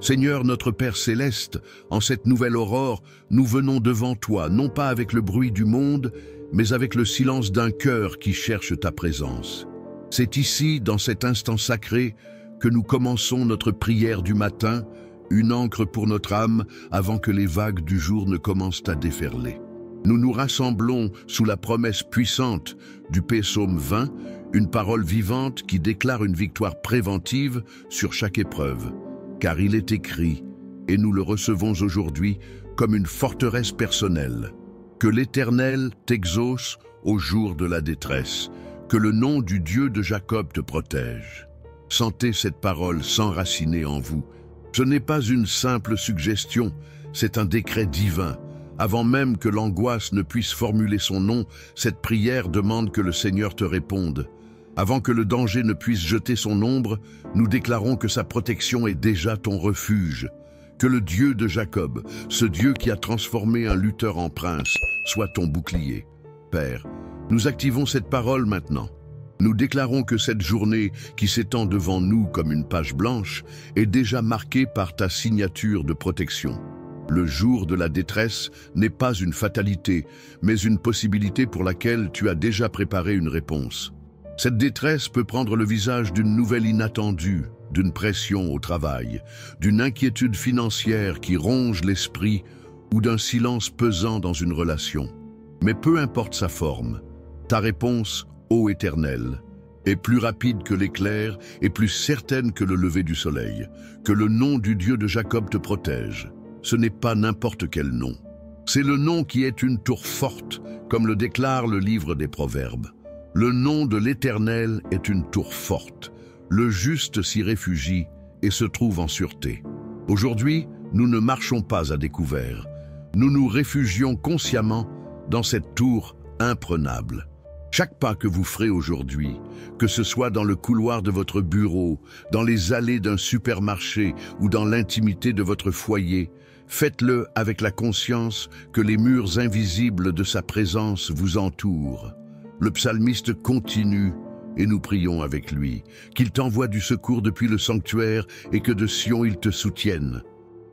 Seigneur notre Père céleste, en cette nouvelle aurore, nous venons devant toi, non pas avec le bruit du monde, mais avec le silence d'un cœur qui cherche ta présence. C'est ici, dans cet instant sacré, que nous commençons notre prière du matin, une ancre pour notre âme avant que les vagues du jour ne commencent à déferler. Nous nous rassemblons sous la promesse puissante du psaume 20, une parole vivante qui déclare une victoire préventive sur chaque épreuve. Car il est écrit, et nous le recevons aujourd'hui comme une forteresse personnelle, que l'Éternel t'exauce au jour de la détresse, que le nom du Dieu de Jacob te protège. Sentez cette parole s'enraciner en vous. Ce n'est pas une simple suggestion, c'est un décret divin. Avant même que l'angoisse ne puisse formuler son nom, cette prière demande que le Seigneur te réponde. Avant que le danger ne puisse jeter son ombre, nous déclarons que sa protection est déjà ton refuge. Que le Dieu de Jacob, ce Dieu qui a transformé un lutteur en prince, soit ton bouclier. Père, nous activons cette parole maintenant. Nous déclarons que cette journée qui s'étend devant nous comme une page blanche est déjà marquée par ta signature de protection. Le jour de la détresse n'est pas une fatalité, mais une possibilité pour laquelle tu as déjà préparé une réponse. Cette détresse peut prendre le visage d'une nouvelle inattendue, d'une pression au travail, d'une inquiétude financière qui ronge l'esprit ou d'un silence pesant dans une relation. Mais peu importe sa forme, ta réponse, ô Éternel, est plus rapide que l'éclair et plus certaine que le lever du soleil. Que le nom du Dieu de Jacob te protège. Ce n'est pas n'importe quel nom. C'est le nom qui est une tour forte, comme le déclare le livre des Proverbes. Le nom de l'Éternel est une tour forte. Le juste s'y réfugie et se trouve en sûreté. Aujourd'hui, nous ne marchons pas à découvert. Nous nous réfugions consciemment dans cette tour imprenable. Chaque pas que vous ferez aujourd'hui, que ce soit dans le couloir de votre bureau, dans les allées d'un supermarché ou dans l'intimité de votre foyer, faites-le avec la conscience que les murs invisibles de sa présence vous entourent. Le psalmiste continue et nous prions avec lui, qu'il t'envoie du secours depuis le sanctuaire et que de Sion il te soutienne.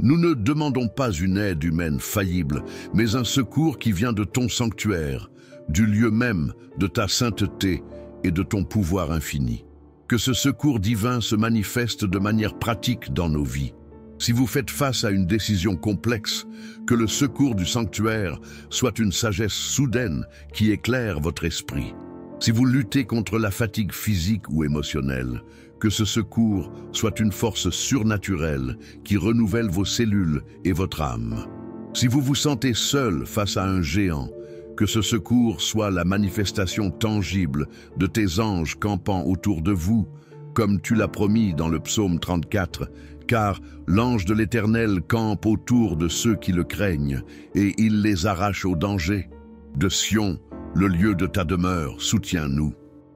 Nous ne demandons pas une aide humaine faillible, mais un secours qui vient de ton sanctuaire, du lieu même de ta sainteté et de ton pouvoir infini. Que ce secours divin se manifeste de manière pratique dans nos vies. Si vous faites face à une décision complexe, que le secours du sanctuaire soit une sagesse soudaine qui éclaire votre esprit. Si vous luttez contre la fatigue physique ou émotionnelle, que ce secours soit une force surnaturelle qui renouvelle vos cellules et votre âme. Si vous vous sentez seul face à un géant, que ce secours soit la manifestation tangible de tes anges campant autour de vous, comme tu l'as promis dans le psaume 34, car l'ange de l'Éternel campe autour de ceux qui le craignent, et il les arrache au danger. De Sion, le lieu de ta demeure, soutiens-nous.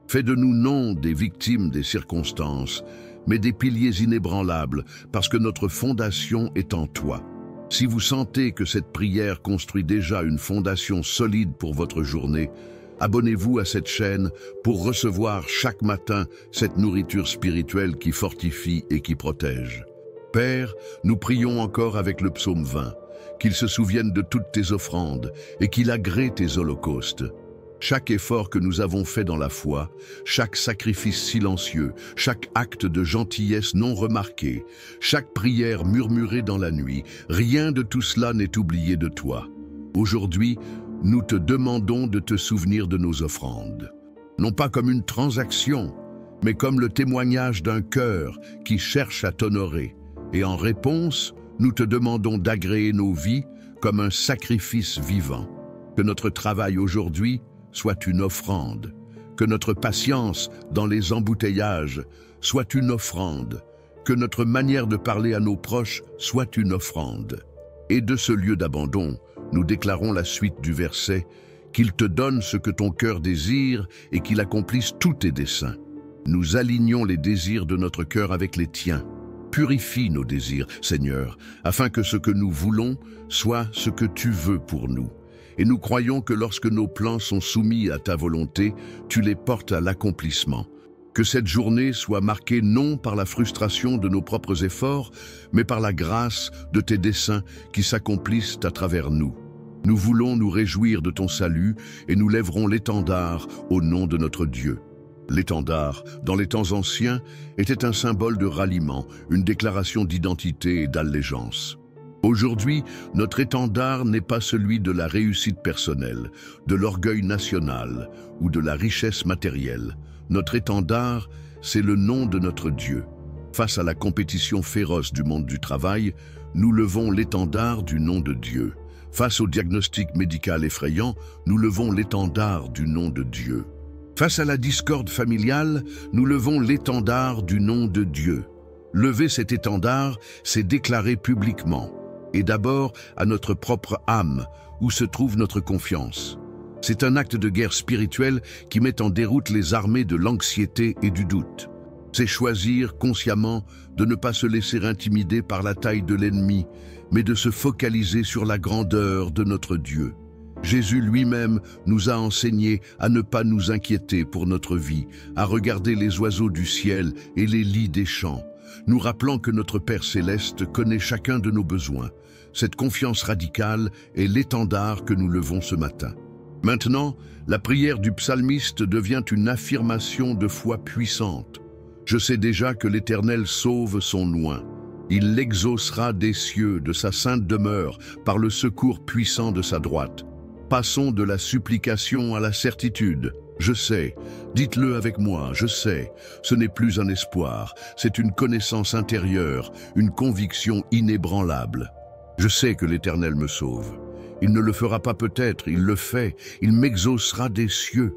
Fais de nous non des victimes des circonstances, mais des piliers inébranlables, parce que notre fondation est en toi. Si vous sentez que cette prière construit déjà une fondation solide pour votre journée, abonnez-vous à cette chaîne pour recevoir chaque matin cette nourriture spirituelle qui fortifie et qui protège. Père, nous prions encore avec le psaume 20, qu'il se souvienne de toutes tes offrandes et qu'il agrée tes holocaustes. Chaque effort que nous avons fait dans la foi, chaque sacrifice silencieux, chaque acte de gentillesse non remarqué, chaque prière murmurée dans la nuit, rien de tout cela n'est oublié de toi. Aujourd'hui, nous te demandons de te souvenir de nos offrandes. Non pas comme une transaction, mais comme le témoignage d'un cœur qui cherche à t'honorer. Et en réponse, nous te demandons d'agréer nos vies comme un sacrifice vivant. Que notre travail aujourd'hui soit une offrande, que notre patience dans les embouteillages soit une offrande, que notre manière de parler à nos proches soit une offrande. Et de ce lieu d'abandon, nous déclarons la suite du verset, qu'il te donne ce que ton cœur désire et qu'il accomplisse tous tes desseins. Nous alignons les désirs de notre cœur avec les tiens. Purifie nos désirs, Seigneur, afin que ce que nous voulons soit ce que tu veux pour nous. Et nous croyons que lorsque nos plans sont soumis à ta volonté, tu les portes à l'accomplissement. Que cette journée soit marquée non par la frustration de nos propres efforts, mais par la grâce de tes desseins qui s'accomplissent à travers nous. Nous voulons nous réjouir de ton salut et nous lèverons l'étendard au nom de notre Dieu. L'étendard, dans les temps anciens, était un symbole de ralliement, une déclaration d'identité et d'allégeance. Aujourd'hui, notre étendard n'est pas celui de la réussite personnelle, de l'orgueil national ou de la richesse matérielle. Notre étendard, c'est le nom de notre Dieu. Face à la compétition féroce du monde du travail, nous levons l'étendard du nom de Dieu. Face au diagnostic médical effrayant, nous levons l'étendard du nom de Dieu. Face à la discorde familiale, nous levons l'étendard du nom de Dieu. Lever cet étendard, c'est déclarer publiquement, et d'abord à notre propre âme, où se trouve notre confiance. C'est un acte de guerre spirituelle qui met en déroute les armées de l'anxiété et du doute. C'est choisir consciemment de ne pas se laisser intimider par la taille de l'ennemi, mais de se focaliser sur la grandeur de notre Dieu. Jésus lui-même nous a enseigné à ne pas nous inquiéter pour notre vie, à regarder les oiseaux du ciel et les lys des champs, nous rappelant que notre Père céleste connaît chacun de nos besoins. Cette confiance radicale est l'étendard que nous levons ce matin. Maintenant, la prière du psalmiste devient une affirmation de foi puissante. Je sais déjà que l'Éternel sauve son oint. Il l'exaucera des cieux, de sa sainte demeure, par le secours puissant de sa droite. Passons de la supplication à la certitude. Je sais, dites-le avec moi, je sais, ce n'est plus un espoir, c'est une connaissance intérieure, une conviction inébranlable. Je sais que l'Éternel me sauve. Il ne le fera pas peut-être, il le fait, il m'exaucera des cieux.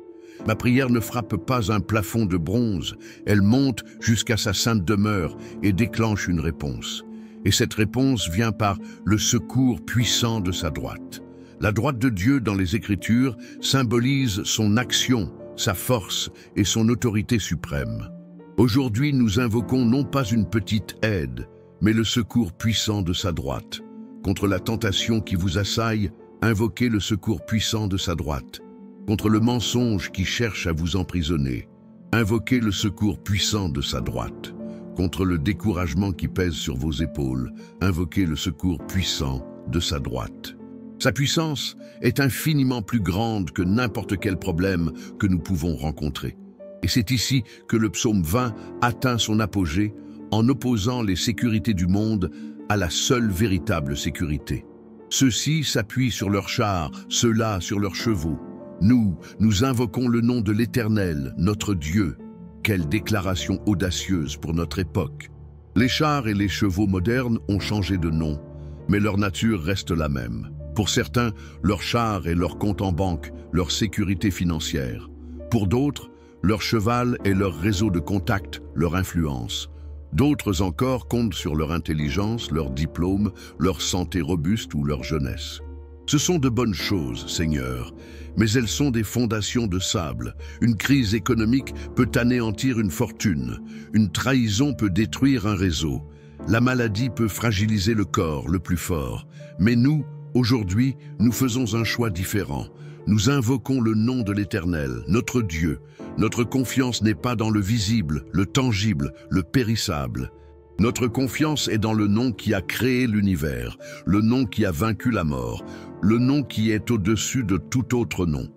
Ma prière ne frappe pas un plafond de bronze, elle monte jusqu'à sa sainte demeure et déclenche une réponse. Et cette réponse vient par le secours puissant de sa droite. La droite de Dieu dans les Écritures symbolise son action, sa force et son autorité suprême. Aujourd'hui, nous invoquons non pas une petite aide, mais le secours puissant de sa droite. Contre la tentation qui vous assaille, invoquez le secours puissant de sa droite. Contre le mensonge qui cherche à vous emprisonner, invoquez le secours puissant de sa droite. Contre le découragement qui pèse sur vos épaules, invoquez le secours puissant de sa droite. Sa puissance est infiniment plus grande que n'importe quel problème que nous pouvons rencontrer. Et c'est ici que le psaume 20 atteint son apogée en opposant les sécurités du monde à la seule véritable sécurité. Ceux-ci s'appuient sur leurs chars, ceux-là sur leurs chevaux. Nous invoquons le nom de l'Éternel, notre Dieu. Quelle déclaration audacieuse pour notre époque. Les chars et les chevaux modernes ont changé de nom, mais leur nature reste la même. Pour certains, leur char est leur compte en banque, leur sécurité financière. Pour d'autres, leur cheval est leur réseau de contacts, leur influence. D'autres encore comptent sur leur intelligence, leur diplôme, leur santé robuste ou leur jeunesse. Ce sont de bonnes choses, Seigneur, mais elles sont des fondations de sable. Une crise économique peut anéantir une fortune. Une trahison peut détruire un réseau. La maladie peut fragiliser le corps le plus fort. Mais nous, aujourd'hui, nous faisons un choix différent. Nous invoquons le nom de l'Éternel, notre Dieu. Notre confiance n'est pas dans le visible, le tangible, le périssable. Notre confiance est dans le nom qui a créé l'univers, le nom qui a vaincu la mort, le nom qui est au-dessus de tout autre nom.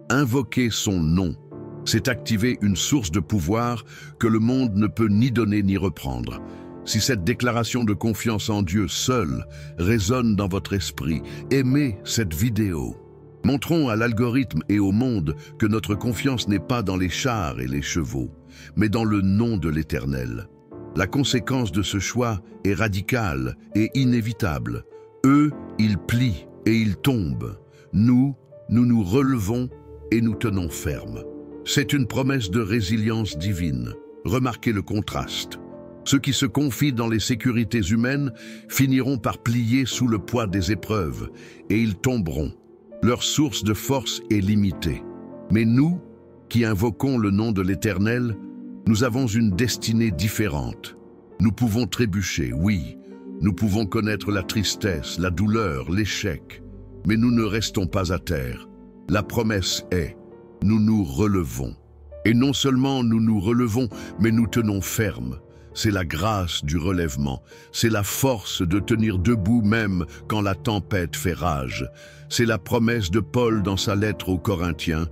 Invoquer son nom, c'est activer une source de pouvoir que le monde ne peut ni donner ni reprendre. Si cette déclaration de confiance en Dieu seul résonne dans votre esprit, aimez cette vidéo. Montrons à l'algorithme et au monde que notre confiance n'est pas dans les chars et les chevaux, mais dans le nom de l'Éternel. La conséquence de ce choix est radicale et inévitable. Eux, ils plient et ils tombent. Nous nous relevons et nous tenons ferme. C'est une promesse de résilience divine. Remarquez le contraste. Ceux qui se confient dans les sécurités humaines finiront par plier sous le poids des épreuves et ils tomberont. Leur source de force est limitée. Mais nous, qui invoquons le nom de l'Éternel, nous avons une destinée différente. Nous pouvons trébucher, oui. Nous pouvons connaître la tristesse, la douleur, l'échec. Mais nous ne restons pas à terre. La promesse est, nous nous relevons. Et non seulement nous nous relevons, mais nous tenons ferme. C'est la grâce du relèvement, c'est la force de tenir debout même quand la tempête fait rage. C'est la promesse de Paul dans sa lettre aux Corinthiens.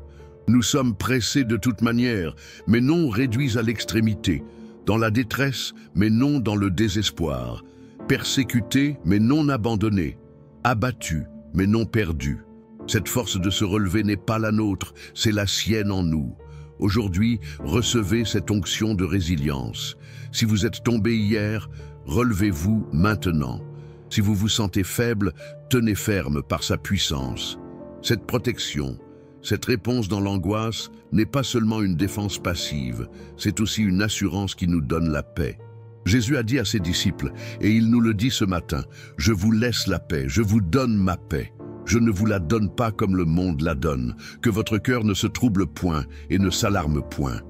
Nous sommes pressés de toute manière, mais non réduits à l'extrémité. Dans la détresse, mais non dans le désespoir. Persécutés, mais non abandonnés. Abattus, mais non perdus. Cette force de se relever n'est pas la nôtre, c'est la sienne en nous. Aujourd'hui, recevez cette onction de résilience. Si vous êtes tombé hier, relevez-vous maintenant. Si vous vous sentez faible, tenez ferme par sa puissance. Cette protection, cette réponse dans l'angoisse n'est pas seulement une défense passive, c'est aussi une assurance qui nous donne la paix. Jésus a dit à ses disciples, et il nous le dit ce matin, « Je vous laisse la paix, je vous donne ma paix. Je ne vous la donne pas comme le monde la donne, que votre cœur ne se trouble point et ne s'alarme point. »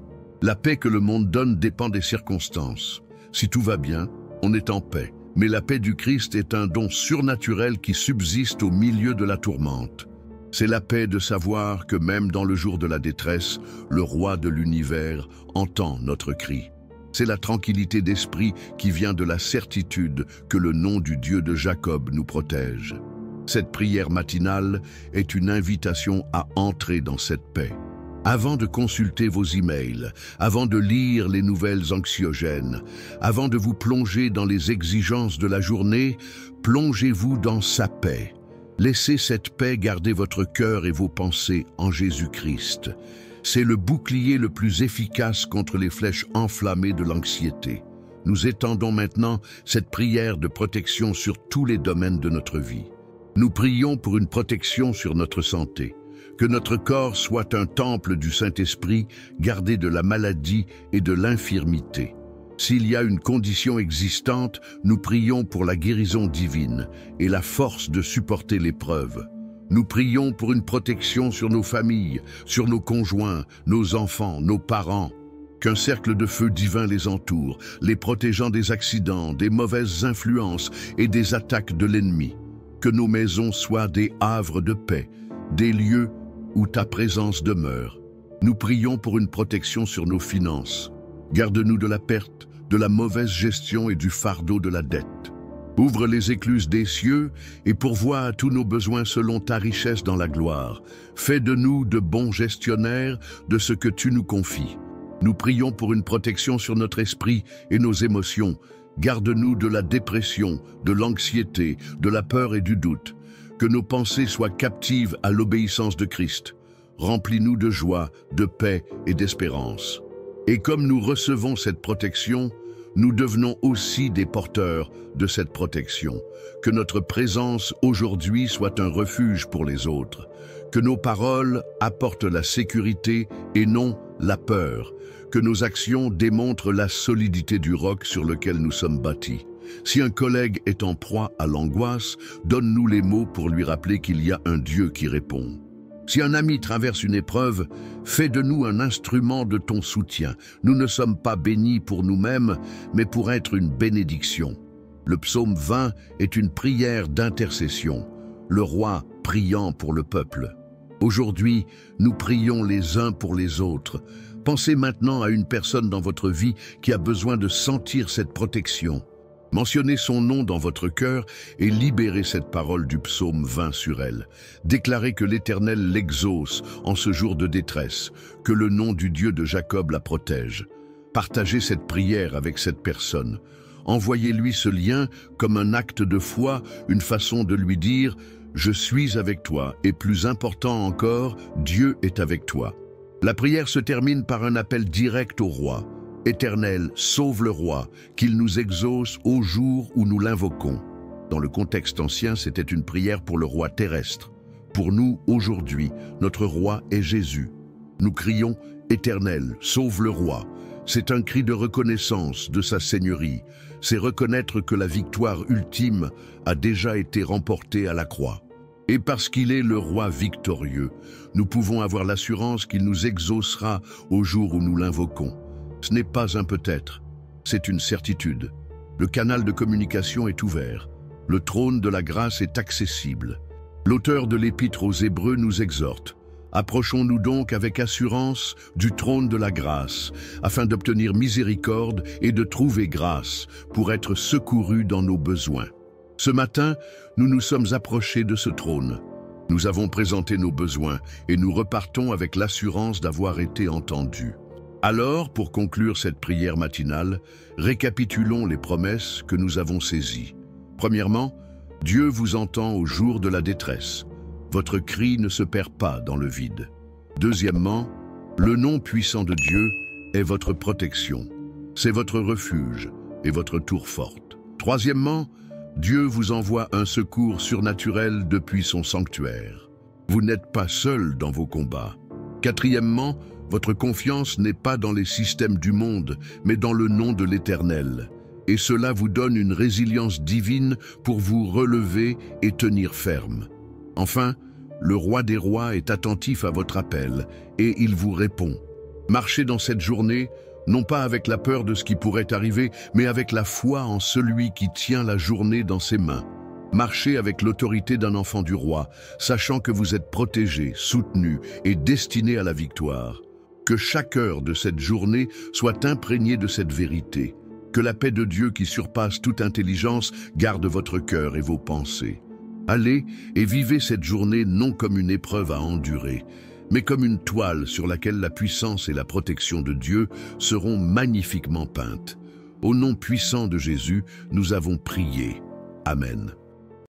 La paix que le monde donne dépend des circonstances. Si tout va bien, on est en paix. Mais la paix du Christ est un don surnaturel qui subsiste au milieu de la tourmente. C'est la paix de savoir que même dans le jour de la détresse, le roi de l'univers entend notre cri. C'est la tranquillité d'esprit qui vient de la certitude que le nom du Dieu de Jacob nous protège. Cette prière matinale est une invitation à entrer dans cette paix. Avant de consulter vos emails, avant de lire les nouvelles anxiogènes, avant de vous plonger dans les exigences de la journée, plongez-vous dans sa paix. Laissez cette paix garder votre cœur et vos pensées en Jésus-Christ. C'est le bouclier le plus efficace contre les flèches enflammées de l'anxiété. Nous étendons maintenant cette prière de protection sur tous les domaines de notre vie. Nous prions pour une protection sur notre santé. Que notre corps soit un temple du Saint-Esprit, gardé de la maladie et de l'infirmité. S'il y a une condition existante, nous prions pour la guérison divine et la force de supporter l'épreuve. Nous prions pour une protection sur nos familles, sur nos conjoints, nos enfants, nos parents. Qu'un cercle de feu divin les entoure, les protégeant des accidents, des mauvaises influences et des attaques de l'ennemi. Que nos maisons soient des havres de paix, des lieux où ta présence demeure. Nous prions pour une protection sur nos finances. Garde-nous de la perte, de la mauvaise gestion et du fardeau de la dette. Ouvre les écluses des cieux et pourvois à tous nos besoins selon ta richesse dans la gloire. Fais de nous de bons gestionnaires de ce que tu nous confies. Nous prions pour une protection sur notre esprit et nos émotions. Garde-nous de la dépression, de l'anxiété, de la peur et du doute. Que nos pensées soient captives à l'obéissance de Christ. Remplis-nous de joie, de paix et d'espérance. Et comme nous recevons cette protection, nous devenons aussi des porteurs de cette protection. Que notre présence aujourd'hui soit un refuge pour les autres. Que nos paroles apportent la sécurité et non la peur. Que nos actions démontrent la solidité du roc sur lequel nous sommes bâtis. Si un collègue est en proie à l'angoisse, donne-nous les mots pour lui rappeler qu'il y a un Dieu qui répond. Si un ami traverse une épreuve, fais de nous un instrument de ton soutien. Nous ne sommes pas bénis pour nous-mêmes, mais pour être une bénédiction. Le psaume 20 est une prière d'intercession, le roi priant pour le peuple. Aujourd'hui, nous prions les uns pour les autres. Pensez maintenant à une personne dans votre vie qui a besoin de sentir cette protection. Mentionnez son nom dans votre cœur et libérez cette parole du psaume 20 sur elle. Déclarez que l'Éternel l'exauce en ce jour de détresse, que le nom du Dieu de Jacob la protège. Partagez cette prière avec cette personne. Envoyez-lui ce lien comme un acte de foi, une façon de lui dire « Je suis avec toi » et plus important encore, Dieu est avec toi. La prière se termine par un appel direct au roi. Éternel, sauve le roi, qu'il nous exauce au jour où nous l'invoquons. Dans le contexte ancien, c'était une prière pour le roi terrestre. Pour nous, aujourd'hui, notre roi est Jésus. Nous crions « Éternel, sauve le roi ». C'est un cri de reconnaissance de sa seigneurie. C'est reconnaître que la victoire ultime a déjà été remportée à la croix. Et parce qu'il est le roi victorieux, nous pouvons avoir l'assurance qu'il nous exaucera au jour où nous l'invoquons. Ce n'est pas un peut-être, c'est une certitude. Le canal de communication est ouvert. Le trône de la grâce est accessible. L'auteur de l'Épître aux Hébreux nous exhorte. Approchons-nous donc avec assurance du trône de la grâce, afin d'obtenir miséricorde et de trouver grâce pour être secourus dans nos besoins. Ce matin, nous nous sommes approchés de ce trône. Nous avons présenté nos besoins et nous repartons avec l'assurance d'avoir été entendus. Alors, pour conclure cette prière matinale, récapitulons les promesses que nous avons saisies. Premièrement, Dieu vous entend au jour de la détresse. Votre cri ne se perd pas dans le vide. Deuxièmement, le nom puissant de Dieu est votre protection. C'est votre refuge et votre tour forte. Troisièmement, Dieu vous envoie un secours surnaturel depuis son sanctuaire. Vous n'êtes pas seul dans vos combats. Quatrièmement, votre confiance n'est pas dans les systèmes du monde, mais dans le nom de l'Éternel. Et cela vous donne une résilience divine pour vous relever et tenir ferme. Enfin, le roi des rois est attentif à votre appel et il vous répond. Marchez dans cette journée, non pas avec la peur de ce qui pourrait arriver, mais avec la foi en celui qui tient la journée dans ses mains. Marchez avec l'autorité d'un enfant du roi, sachant que vous êtes protégé, soutenu et destiné à la victoire. Que chaque heure de cette journée soit imprégnée de cette vérité. Que la paix de Dieu qui surpasse toute intelligence garde votre cœur et vos pensées. Allez et vivez cette journée non comme une épreuve à endurer, mais comme une toile sur laquelle la puissance et la protection de Dieu seront magnifiquement peintes. Au nom puissant de Jésus, nous avons prié. Amen.